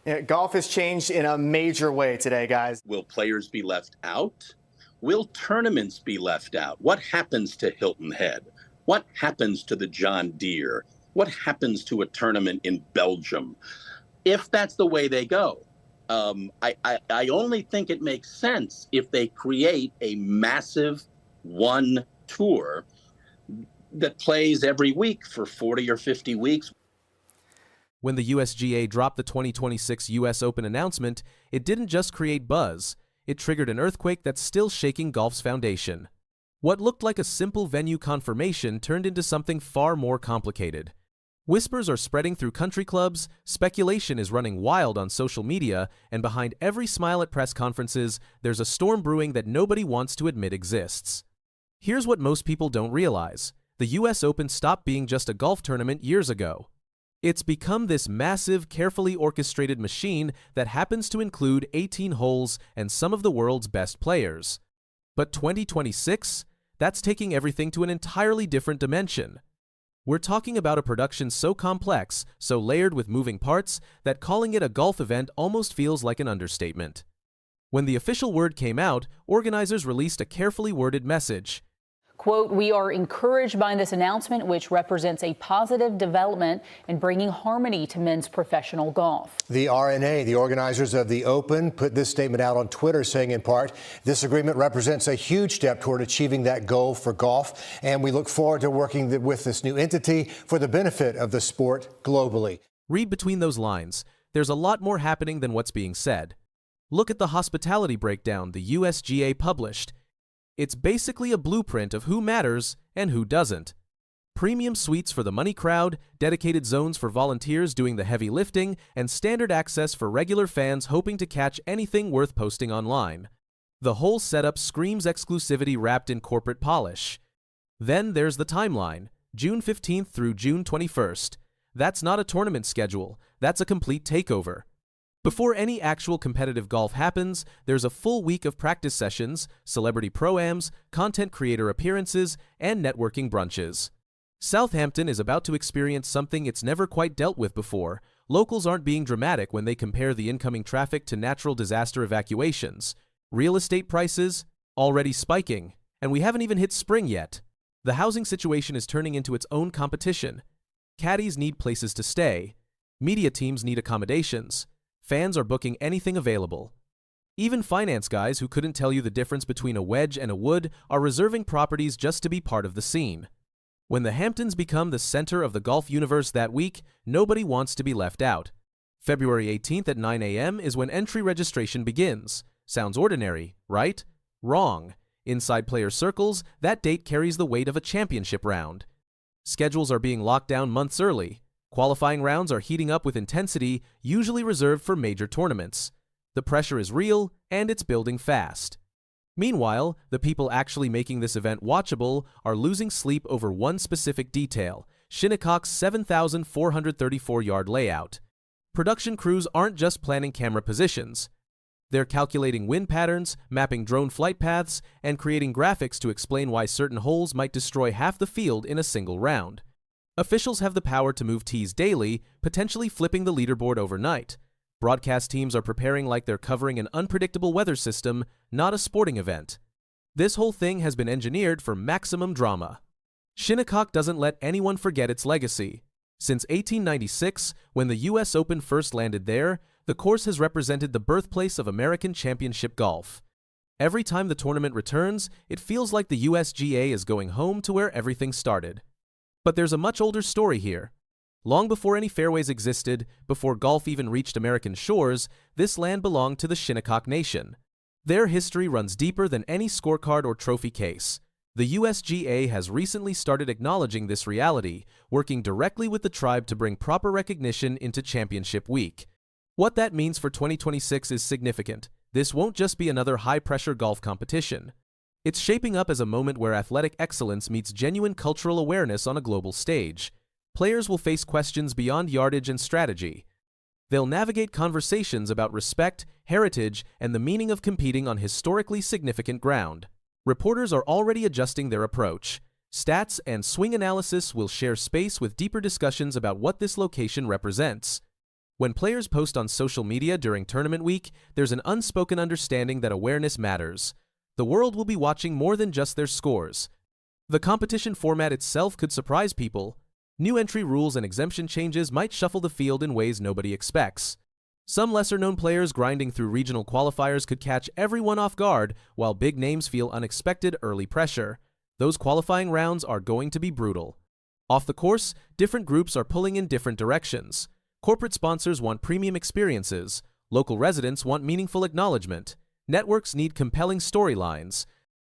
Yeah, golf has changed in a major way today, guys. Will players be left out? Will tournaments be left out? What happens to Hilton Head? What happens to the John Deere? What happens to a tournament in Belgium? If that's the way they go, I only think it makes sense if they create a massive one tour that plays every week for 40 or 50 weeks. When the USGA dropped the 2026 US Open announcement, it didn't just create buzz, it triggered an earthquake that's still shaking golf's foundation. What looked like a simple venue confirmation turned into something far more complicated. Whispers are spreading through country clubs, speculation is running wild on social media, and behind every smile at press conferences, there's a storm brewing that nobody wants to admit exists. Here's what most people don't realize. The US Open stopped being just a golf tournament years ago. It's become this massive, carefully orchestrated machine that happens to include 18 holes and some of the world's best players. But 2026? That's taking everything to an entirely different dimension. We're talking about a production so complex, so layered with moving parts, that calling it a golf event almost feels like an understatement. When the official word came out, organizers released a carefully worded message. Quote, "We are encouraged by this announcement, which represents a positive development in bringing harmony to men's professional golf." The R&A, the organizers of the Open, put this statement out on Twitter saying, in part, this agreement represents a huge step toward achieving that goal for golf, and we look forward to working with this new entity for the benefit of the sport globally. Read between those lines. There's a lot more happening than what's being said. Look at the hospitality breakdown the USGA published. It's basically a blueprint of who matters and who doesn't. Premium suites for the money crowd, dedicated zones for volunteers doing the heavy lifting, and standard access for regular fans hoping to catch anything worth posting online. The whole setup screams exclusivity wrapped in corporate polish. Then there's the timeline, June 15th through June 21st. That's not a tournament schedule, that's a complete takeover. Before any actual competitive golf happens, there's a full week of practice sessions, celebrity pro-ams, content creator appearances, and networking brunches. Southampton is about to experience something it's never quite dealt with before. Locals aren't being dramatic when they compare the incoming traffic to natural disaster evacuations. Real estate prices, already spiking, and we haven't even hit spring yet. The housing situation is turning into its own competition. Caddies need places to stay. Media teams need accommodations. Fans are booking anything available. Even finance guys who couldn't tell you the difference between a wedge and a wood are reserving properties just to be part of the scene. When the Hamptons become the center of the golf universe that week, nobody wants to be left out. February 18th at 9 a.m. is when entry registration begins. Sounds ordinary, right? Wrong. Inside player circles, that date carries the weight of a championship round. Schedules are being locked down months early. Qualifying rounds are heating up with intensity, usually reserved for major tournaments. The pressure is real, and it's building fast. Meanwhile, the people actually making this event watchable are losing sleep over one specific detail, Shinnecock's 7,434-yard layout. Production crews aren't just planning camera positions. They're calculating wind patterns, mapping drone flight paths, and creating graphics to explain why certain holes might destroy half the field in a single round. Officials have the power to move tees daily, potentially flipping the leaderboard overnight. Broadcast teams are preparing like they're covering an unpredictable weather system, not a sporting event. This whole thing has been engineered for maximum drama. Shinnecock doesn't let anyone forget its legacy. Since 1896, when the US Open first landed there, the course has represented the birthplace of American championship golf. Every time the tournament returns, it feels like the USGA is going home to where everything started. But there's a much older story here. Long before any fairways existed, before golf even reached American shores, this land belonged to the Shinnecock Nation. Their history runs deeper than any scorecard or trophy case. The USGA has recently started acknowledging this reality, working directly with the tribe to bring proper recognition into Championship Week. What that means for 2026 is significant. This won't just be another high-pressure golf competition. It's shaping up as a moment where athletic excellence meets genuine cultural awareness on a global stage. Players will face questions beyond yardage and strategy. They'll navigate conversations about respect, heritage, and the meaning of competing on historically significant ground. Reporters are already adjusting their approach. Stats and swing analysis will share space with deeper discussions about what this location represents. When players post on social media during tournament week, there's an unspoken understanding that awareness matters. The world will be watching more than just their scores. The competition format itself could surprise people. New entry rules and exemption changes might shuffle the field in ways nobody expects. Some lesser-known players grinding through regional qualifiers could catch everyone off guard, while big names feel unexpected early pressure. Those qualifying rounds are going to be brutal. Off the course, different groups are pulling in different directions. Corporate sponsors want premium experiences. Local residents want meaningful acknowledgement. Networks need compelling storylines.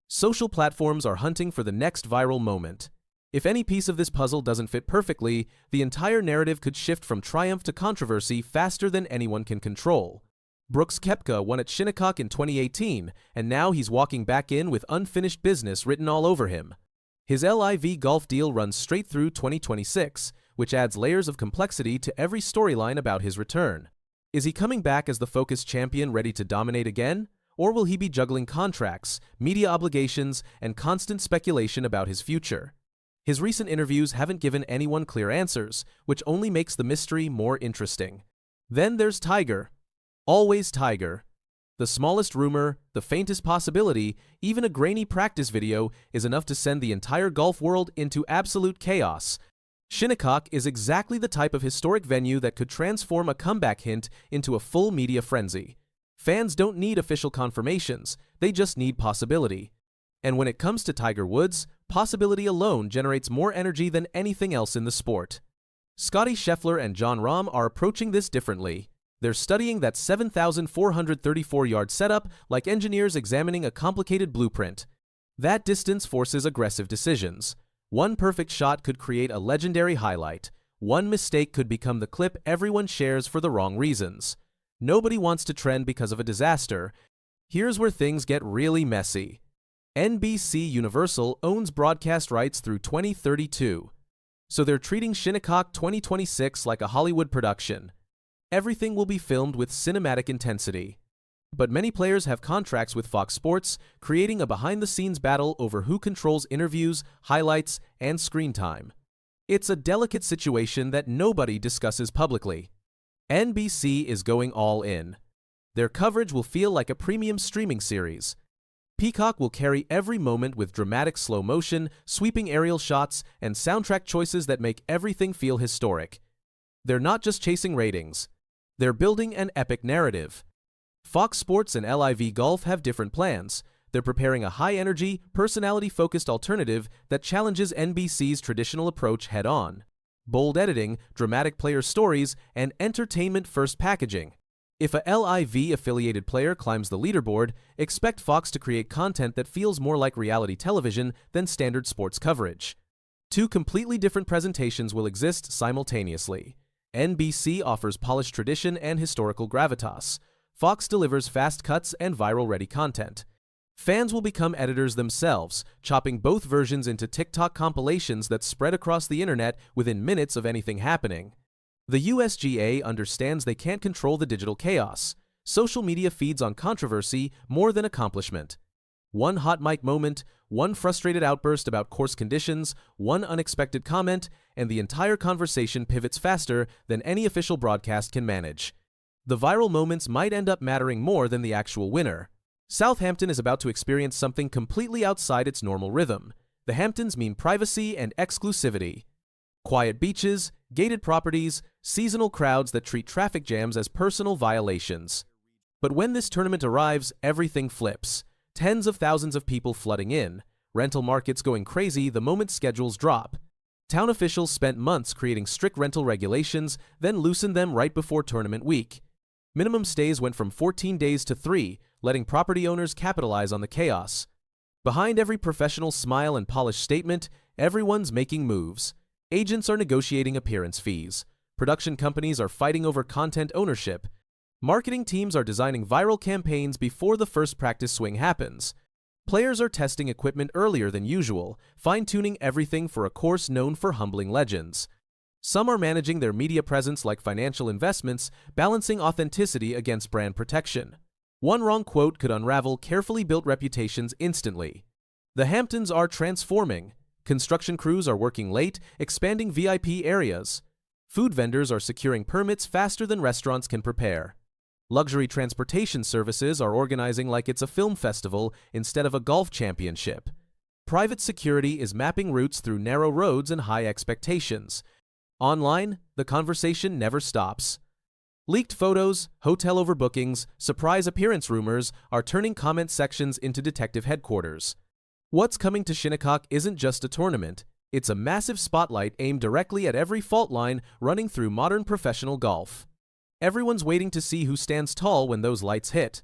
Social platforms are hunting for the next viral moment. If any piece of this puzzle doesn't fit perfectly, the entire narrative could shift from triumph to controversy faster than anyone can control. Brooks Koepka won at Shinnecock in 2018, and now he's walking back in with unfinished business written all over him. His LIV golf deal runs straight through 2026, which adds layers of complexity to every storyline about his return. Is he coming back as the focused champion ready to dominate again? Or will he be juggling contracts, media obligations, and constant speculation about his future? His recent interviews haven't given anyone clear answers, which only makes the mystery more interesting. Then there's Tiger. Always Tiger. The smallest rumor, the faintest possibility, even a grainy practice video is enough to send the entire golf world into absolute chaos. Shinnecock is exactly the type of historic venue that could transform a comeback hint into a full media frenzy. Fans don't need official confirmations, they just need possibility. And when it comes to Tiger Woods, possibility alone generates more energy than anything else in the sport. Scottie Scheffler and Rahm are approaching this differently. They're studying that 7,434-yard setup like engineers examining a complicated blueprint. That distance forces aggressive decisions. One perfect shot could create a legendary highlight. One mistake could become the clip everyone shares for the wrong reasons. Nobody wants to trend because of a disaster. Here's where things get really messy. NBC Universal owns broadcast rights through 2032. So they're treating Shinnecock 2026 like a Hollywood production. Everything will be filmed with cinematic intensity. But many players have contracts with Fox Sports, creating a behind-the-scenes battle over who controls interviews, highlights, and screen time. It's a delicate situation that nobody discusses publicly. NBC is going all in. Their coverage will feel like a premium streaming series. Peacock will carry every moment with dramatic slow motion, sweeping aerial shots, and soundtrack choices that make everything feel historic. They're not just chasing ratings. They're building an epic narrative. Fox Sports and LIV Golf have different plans. They're preparing a high-energy, personality-focused alternative that challenges NBC's traditional approach head-on. Bold editing, dramatic player stories, and entertainment-first packaging. If a LIV-affiliated player climbs the leaderboard, expect Fox to create content that feels more like reality television than standard sports coverage. Two completely different presentations will exist simultaneously. NBC offers polished tradition and historical gravitas. Fox delivers fast cuts and viral-ready content. Fans will become editors themselves, chopping both versions into TikTok compilations that spread across the internet within minutes of anything happening. The USGA understands they can't control the digital chaos. Social media feeds on controversy more than accomplishment. One hot mic moment, one frustrated outburst about course conditions, one unexpected comment, and the entire conversation pivots faster than any official broadcast can manage. The viral moments might end up mattering more than the actual winner. Southampton is about to experience something completely outside its normal rhythm. The Hamptons mean privacy and exclusivity. Quiet beaches, gated properties, seasonal crowds that treat traffic jams as personal violations. But when this tournament arrives, everything flips. Tens of thousands of people flooding in. Rental markets going crazy the moment schedules drop. Town officials spent months creating strict rental regulations, then loosened them right before tournament week. Minimum stays went from 14 days to 3, letting property owners capitalize on the chaos. Behind every professional smile and polished statement, everyone's making moves. Agents are negotiating appearance fees. Production companies are fighting over content ownership. Marketing teams are designing viral campaigns before the first practice swing happens. Players are testing equipment earlier than usual, fine-tuning everything for a course known for humbling legends. Some are managing their media presence like financial investments, balancing authenticity against brand protection. One wrong quote could unravel carefully built reputations instantly. The Hamptons are transforming. Construction crews are working late, expanding VIP areas. Food vendors are securing permits faster than restaurants can prepare. Luxury transportation services are organizing like it's a film festival instead of a golf championship. Private security is mapping routes through narrow roads and high expectations. Online, the conversation never stops. Leaked photos, hotel overbookings, surprise appearance rumors are turning comment sections into detective headquarters. What's coming to Shinnecock isn't just a tournament, it's a massive spotlight aimed directly at every fault line running through modern professional golf. Everyone's waiting to see who stands tall when those lights hit.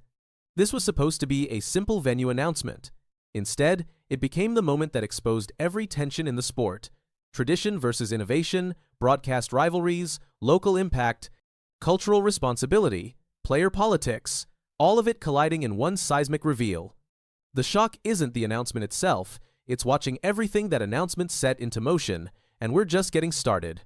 This was supposed to be a simple venue announcement. Instead, it became the moment that exposed every tension in the sport. Tradition versus innovation, broadcast rivalries, local impact, cultural responsibility, player politics, all of it colliding in one seismic reveal. The shock isn't the announcement itself, it's watching everything that announcement set into motion, and we're just getting started.